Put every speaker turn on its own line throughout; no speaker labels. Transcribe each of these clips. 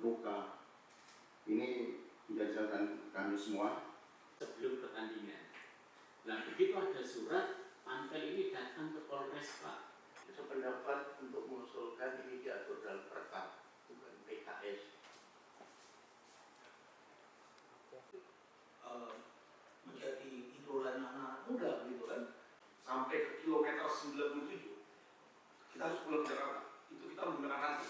luka. Ini menjadi catatan kami semua
sebelum pertandingan. Nah, begitu ada surat, Panpel ini datang ke Polres, Pak.
Sependapat untuk mengusulkan ini diatur dalam perkap, bukan PKS. Menjadi idola anak muda gitu kan, sampai ke kilometer 97 kita harus pulang ke Jakarta. Itu kita menggunakan nanti.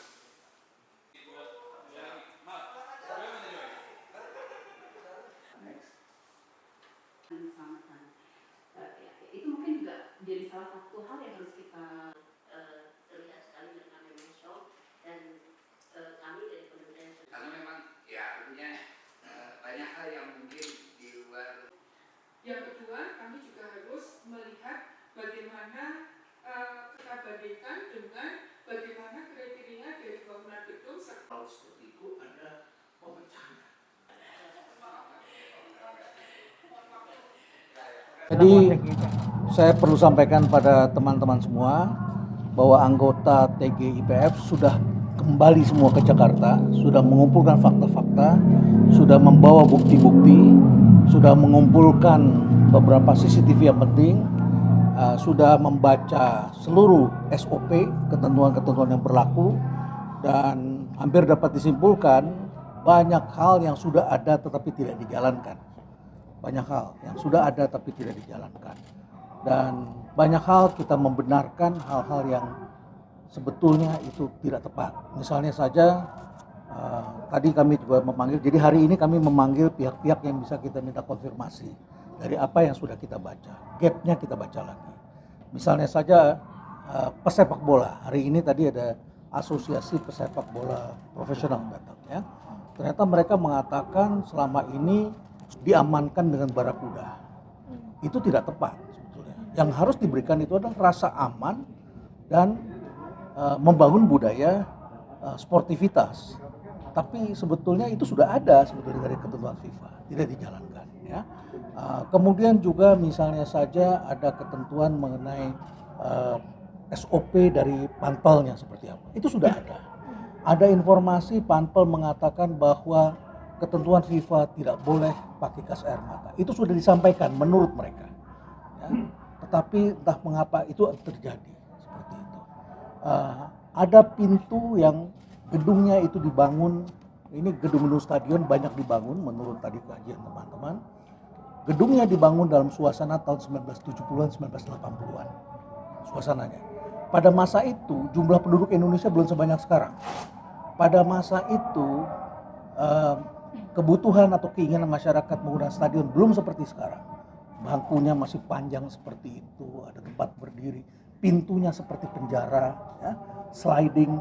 Itu mungkin juga jadi salah satu hal yang harus kita
terlihat sekali dengan memang shock dan kami dari Kementerian
Karena memang ya artinya banyak hal yang mungkin di luar.
Yang kedua, kami juga harus melihat bagaimana kita bandingkan dengan bagaimana kriteria dari bangunan gedung serta
Kalau seperti itu ada pemecahan.
Jadi saya perlu sampaikan pada teman-teman semua bahwa anggota TGIPF sudah kembali semua ke Jakarta, sudah mengumpulkan fakta-fakta, sudah membawa bukti-bukti, sudah mengumpulkan beberapa CCTV yang penting, sudah membaca seluruh SOP, ketentuan-ketentuan yang berlaku, dan hampir dapat disimpulkan banyak hal yang sudah ada tetapi tidak dijalankan. Banyak hal yang sudah ada tapi tidak dijalankan. Dan banyak hal kita membenarkan hal-hal yang sebetulnya itu tidak tepat. Misalnya saja tadi kami juga memanggil, jadi hari ini kami memanggil pihak-pihak yang bisa kita minta konfirmasi dari apa yang sudah kita baca. Gap-nya kita baca lagi. Misalnya saja pesepak bola. Hari ini tadi ada asosiasi pesepak bola profesional datang ya. Ternyata mereka mengatakan selama ini diamankan dengan barakuda. Itu tidak tepat sebetulnya. Yang harus diberikan itu adalah rasa aman dan membangun budaya sportivitas. Tapi sebetulnya itu sudah ada sebetulnya dari ketentuan FIFA, tidak dijalankan ya. Kemudian juga misalnya saja ada ketentuan mengenai SOP dari panpelnya seperti apa. Itu sudah ada. Ada informasi panpel mengatakan bahwa ketentuan FIFA tidak boleh pakai gas air mata. Itu sudah disampaikan menurut mereka. Ya. Tetapi entah mengapa itu terjadi seperti itu. Ada pintu yang gedungnya itu dibangun. Ini gedung-gedung stadion banyak dibangun menurut tadi kajian teman-teman. Gedungnya dibangun dalam suasana tahun 1970-an, 1980-an. Suasananya. Pada masa itu jumlah penduduk Indonesia belum sebanyak sekarang. Pada masa itu kebutuhan atau keinginan masyarakat menggunakan stadion belum seperti sekarang. Bangkunya masih panjang seperti itu, ada tempat berdiri, pintunya seperti penjara, ya, sliding,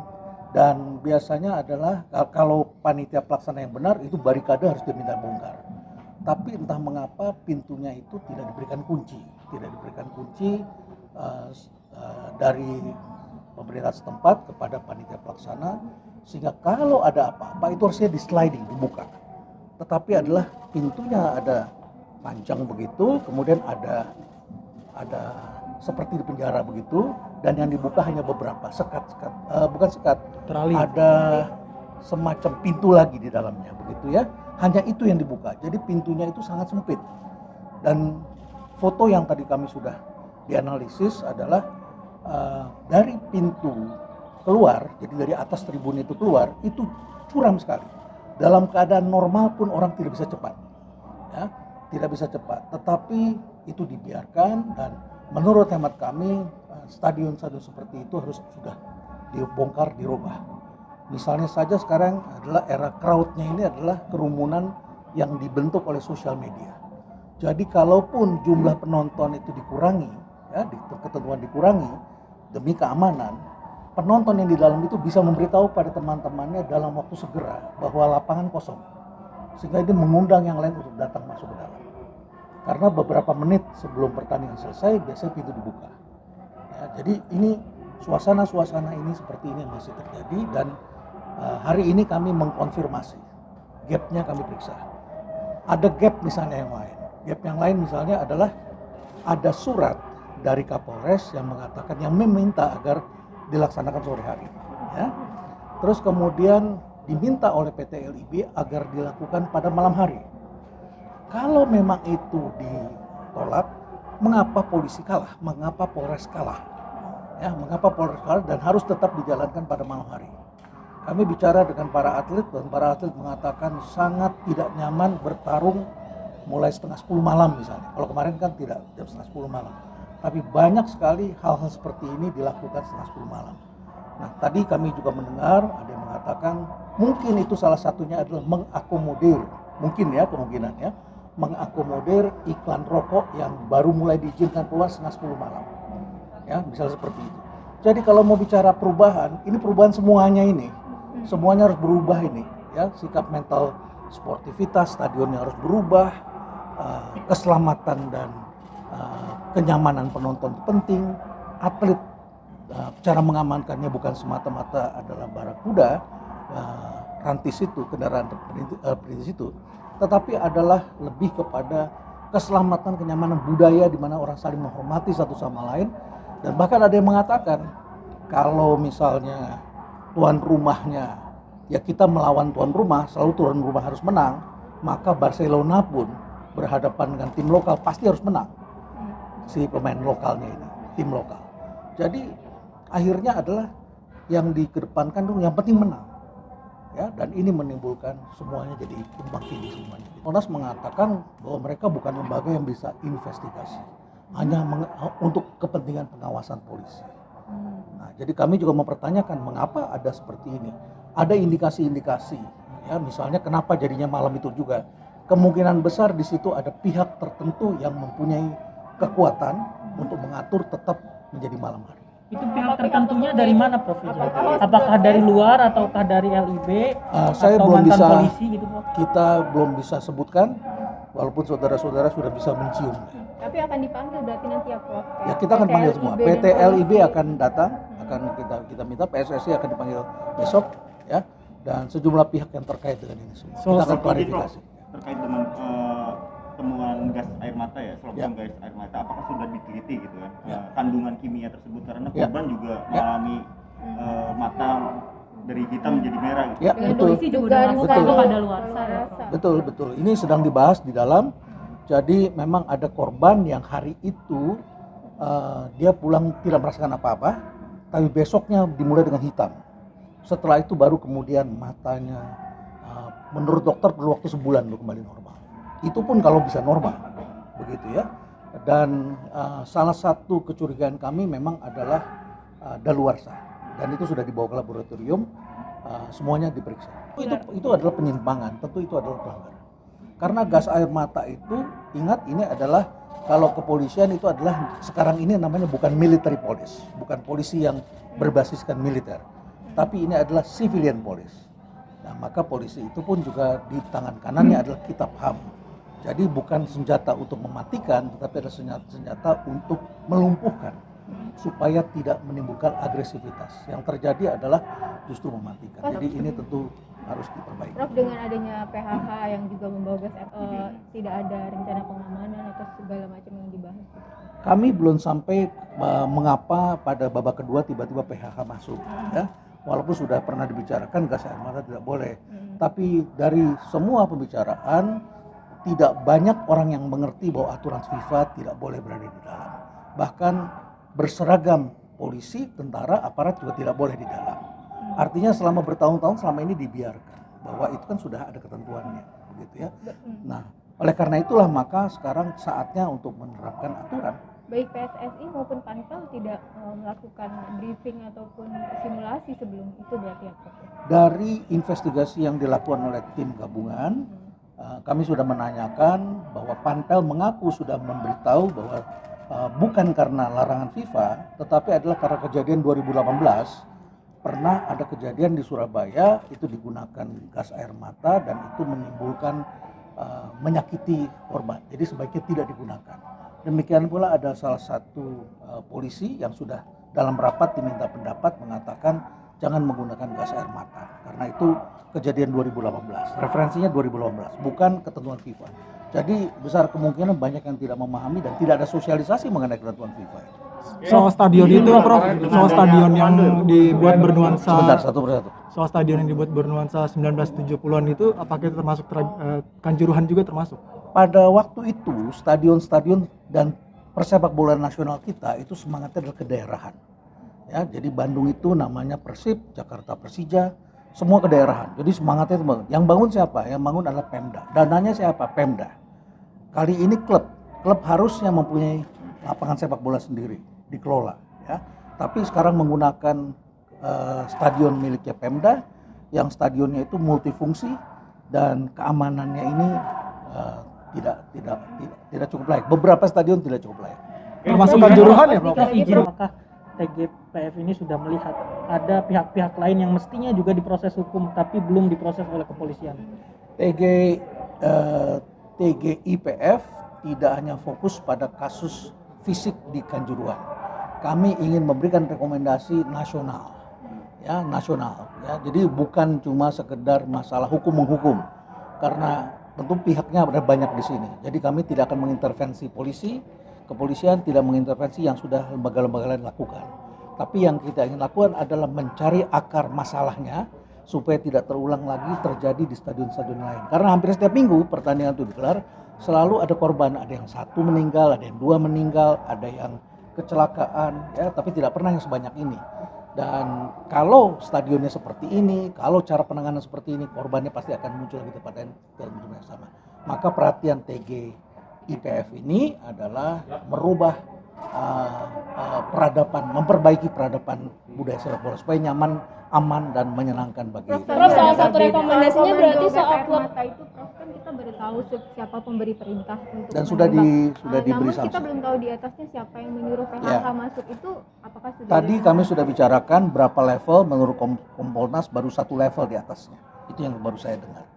dan biasanya adalah kalau panitia pelaksana yang benar itu barikade harus diminta bongkar. Tapi entah mengapa pintunya itu tidak diberikan kunci, dari pemerintah setempat kepada panitia pelaksana, sehingga kalau ada apa-apa itu harusnya di sliding, dibuka. Tetapi adalah pintunya ada panjang begitu, kemudian ada seperti di penjara begitu, dan yang dibuka hanya beberapa bukan sekat, terali. Ada semacam pintu lagi di dalamnya begitu ya. Hanya itu yang dibuka. Jadi pintunya itu sangat sempit. Dan foto yang tadi kami sudah dianalisis adalah dari pintu keluar, jadi dari atas tribun itu keluar, itu curam sekali. Dalam keadaan normal pun orang tidak bisa cepat, ya, tidak bisa cepat. Tetapi itu dibiarkan dan menurut hemat kami stadion-stadion seperti itu harus sudah dibongkar, dirubah. Misalnya saja sekarang adalah era crowd-nya ini adalah kerumunan yang dibentuk oleh sosial media. Jadi kalaupun jumlah penonton itu dikurangi, ya, ketentuan dikurangi demi keamanan, penonton yang di dalam itu bisa memberitahu pada teman-temannya dalam waktu segera bahwa lapangan kosong. Sehingga ini mengundang yang lain untuk datang masuk ke dalam. Karena beberapa menit sebelum pertandingan selesai, biasanya pintu dibuka. Ya, jadi ini suasana-suasana ini seperti ini yang masih terjadi dan hari ini kami mengkonfirmasi. Gap-nya kami periksa. Ada gap misalnya yang lain. Gap yang lain misalnya adalah ada surat dari Kapolres yang mengatakan, yang meminta agar dilaksanakan sore hari. Ya. Terus kemudian diminta oleh PT LIB agar dilakukan pada malam hari. Kalau memang itu ditolak, mengapa polisi kalah? Mengapa Polres kalah? Ya, mengapa Polres kalah dan harus tetap dijalankan pada malam hari? Kami bicara dengan para atlet dan para atlet mengatakan sangat tidak nyaman bertarung mulai setengah 10 malam misalnya. Kalau kemarin kan tidak jam setengah 10 malam. Tapi banyak sekali hal-hal seperti ini dilakukan setengah 10 malam. Nah, tadi kami juga mendengar ada yang mengatakan mungkin itu salah satunya adalah mengakomodir, mungkin ya kemungkinannya, mengakomodir iklan rokok yang baru mulai diizinkan keluar setengah 10 malam. Ya, misalnya seperti itu. Jadi kalau mau bicara perubahan, ini perubahan semuanya ini. Semuanya harus berubah ini, ya, sikap mental sportivitas stadionnya harus berubah, keselamatan dan kenyamanan penonton itu penting, atlet cara mengamankannya bukan semata-mata adalah barakuda, rantis itu, kendaraan perintis itu, tetapi adalah lebih kepada keselamatan kenyamanan budaya di mana orang saling menghormati satu sama lain, dan bahkan ada yang mengatakan kalau misalnya tuan rumahnya, ya kita melawan tuan rumah, selalu tuan rumah harus menang, maka Barcelona pun berhadapan dengan tim lokal pasti harus menang. Si pemain lokalnya ini, tim lokal. Jadi akhirnya adalah yang dikedepankan dulu, yang penting menang. Ya, dan ini menimbulkan semuanya jadi tumbang tindih semuanya. Komnas mengatakan bahwa mereka bukan lembaga yang bisa investigasi, hanya untuk kepentingan pengawasan polisi. Nah, jadi kami juga mempertanyakan mengapa ada seperti ini. Ada indikasi-indikasi, ya misalnya kenapa jadinya malam itu juga. Kemungkinan besar di situ ada pihak tertentu yang mempunyai kekuatan untuk mengatur tetap menjadi malam hari.
Itu pihak tertentunya dari mana, Prof? Apakah dari luar ataukah dari LIB?
Saya
atau
belum
mantan
bisa,
polisi gitu, Prof?
kita belum bisa sebutkan, walaupun saudara-saudara sudah bisa menciumnya.
Tapi akan dipanggil berarti nanti ya, Prof?
Ya, kita akan panggil semua.
LIB
PT
dan
LIB
polisi.
akan datang, akan kita minta, PSSI akan dipanggil besok, ya, dan sejumlah pihak yang terkait dengan ini semua. Kita akan klarifikasi.
Terkait dengan temuan gas air mata ya, selopong gas air mata, apakah sudah diteliti gitu kan kandungan kimia tersebut, karena korban juga mengalami mata dari hitam menjadi merah gitu.
Ya,
Dengan
betul.
polisi juga
Betul.
kadaluarsa ya, Prof.
Betul. Ini sedang dibahas di dalam. Jadi memang ada korban yang hari itu dia pulang tidak merasakan apa-apa, tapi besoknya dimulai dengan hitam. Setelah itu baru kemudian matanya, menurut dokter perlu waktu sebulan untuk kembali normal. Itu pun kalau bisa normal, begitu ya. Dan salah satu kecurigaan kami memang adalah daluarsa, dan itu sudah dibawa ke laboratorium, semuanya diperiksa. Itu adalah penyimpangan, tentu itu adalah pelanggaran. Karena gas air mata itu, ingat ini adalah kalau kepolisian itu adalah sekarang ini namanya bukan military police, bukan polisi yang berbasiskan militer, tapi ini adalah civilian police. Nah, maka polisi itu pun juga di tangan kanannya adalah kitab HAM. Jadi bukan senjata untuk mematikan, tetapi adalah senjata untuk melumpuhkan supaya tidak menimbulkan agresivitas. Yang terjadi adalah justru mematikan. Jadi ini tentu harus diperbaiki.
Prof, dengan adanya PHH yang juga membawa gas tidak ada rencana pengamanan atau segala macam yang dibahas?
Kami belum sampai mengapa pada babak kedua tiba-tiba PHH masuk, ya. Walaupun sudah pernah dibicarakan gas air mata tidak boleh, tapi dari semua pembicaraan tidak banyak orang yang mengerti bahwa aturan FIFA tidak boleh berada di dalam. Bahkan berseragam polisi, tentara, aparat juga tidak boleh di dalam. Artinya selama bertahun-tahun selama ini dibiarkan, bahwa itu kan sudah ada ketentuannya, begitu ya. Nah, oleh karena itulah maka sekarang saatnya untuk menerapkan aturan.
Baik PSSI maupun Panpel tidak melakukan briefing ataupun simulasi sebelum itu berarti ya, Prof?
Dari investigasi yang dilakukan oleh tim gabungan, kami sudah menanyakan bahwa Panpel mengaku sudah memberitahu bahwa bukan karena larangan FIFA, tetapi adalah karena kejadian 2018. Pernah ada kejadian di Surabaya itu digunakan gas air mata dan itu menimbulkan menyakiti korban. Jadi sebaiknya tidak digunakan. Demikian pula ada salah satu polisi yang sudah dalam rapat diminta pendapat mengatakan jangan menggunakan gas air mata karena itu kejadian 2018. Referensinya 2018, bukan ketentuan FIFA. Jadi besar kemungkinan banyak yang tidak memahami dan tidak ada sosialisasi mengenai ketentuan FIFA.
soal stadion itu Prof, soal stadion yang dibuat bernuansa
Sebentar, satu persatu.
soal stadion yang dibuat bernuansa 1970-an itu apakah itu termasuk Kanjuruhan juga termasuk?
Pada waktu itu stadion-stadion dan persepak bola nasional kita itu semangatnya adalah kedaerahan. Ya, jadi Bandung itu namanya Persib, Jakarta Persija, semua kedaerahan. Jadi semangatnya itu bangun. Yang bangun siapa? Yang bangun adalah Pemda. Dananya siapa? Pemda. Kali ini klub harusnya mempunyai lapangan sepak bola sendiri, dikelola. Ya. Tapi sekarang menggunakan stadion miliknya Pemda, yang stadionnya itu multifungsi dan keamanannya ini tidak cukup layak. Beberapa stadion tidak cukup layak.
Termasuk Kanjuruhan ya, Prof?
Ketika izin, apakah TGPF ini sudah melihat ada pihak-pihak lain yang mestinya juga diproses hukum tapi belum diproses oleh kepolisian?
TGIPF tidak hanya fokus pada kasus fisik di Kanjuruhan. Kami ingin memberikan rekomendasi nasional, ya nasional. Ya, jadi bukan cuma sekedar masalah hukum menghukum, karena tentu pihaknya ada banyak di sini. Jadi kami tidak akan mengintervensi polisi. Kepolisian tidak mengintervensi yang sudah lembaga-lembaga lain lakukan. Tapi yang kita ingin lakukan adalah mencari akar masalahnya supaya tidak terulang lagi terjadi di stadion-stadion lain. Karena hampir setiap minggu pertandingan itu digelar, selalu ada korban. Ada yang 1 meninggal, ada yang 2 meninggal, ada yang kecelakaan, ya, tapi tidak pernah yang sebanyak ini. Dan kalau stadionnya seperti ini, kalau cara penanganan seperti ini, korbannya pasti akan muncul lagi dalam jumlah yang sama. Maka perhatian TGIPF ini adalah merubah peradaban, memperbaiki peradaban budaya sepak bola supaya nyaman, aman dan menyenangkan bagi.
Prof, salah satu rekomendasinya berarti soal klub mata itu, Prof, kan kita baru tahu siapa pemberi perintah untuk
dan sudah diberi sanksi.
Namun kita belum tahu di atasnya siapa yang menyuruh PHK masuk itu, apakah sudah?
Tadi kami sudah bicarakan berapa level menurut Kompolnas, baru 1 level di atasnya. Itu yang baru saya dengar.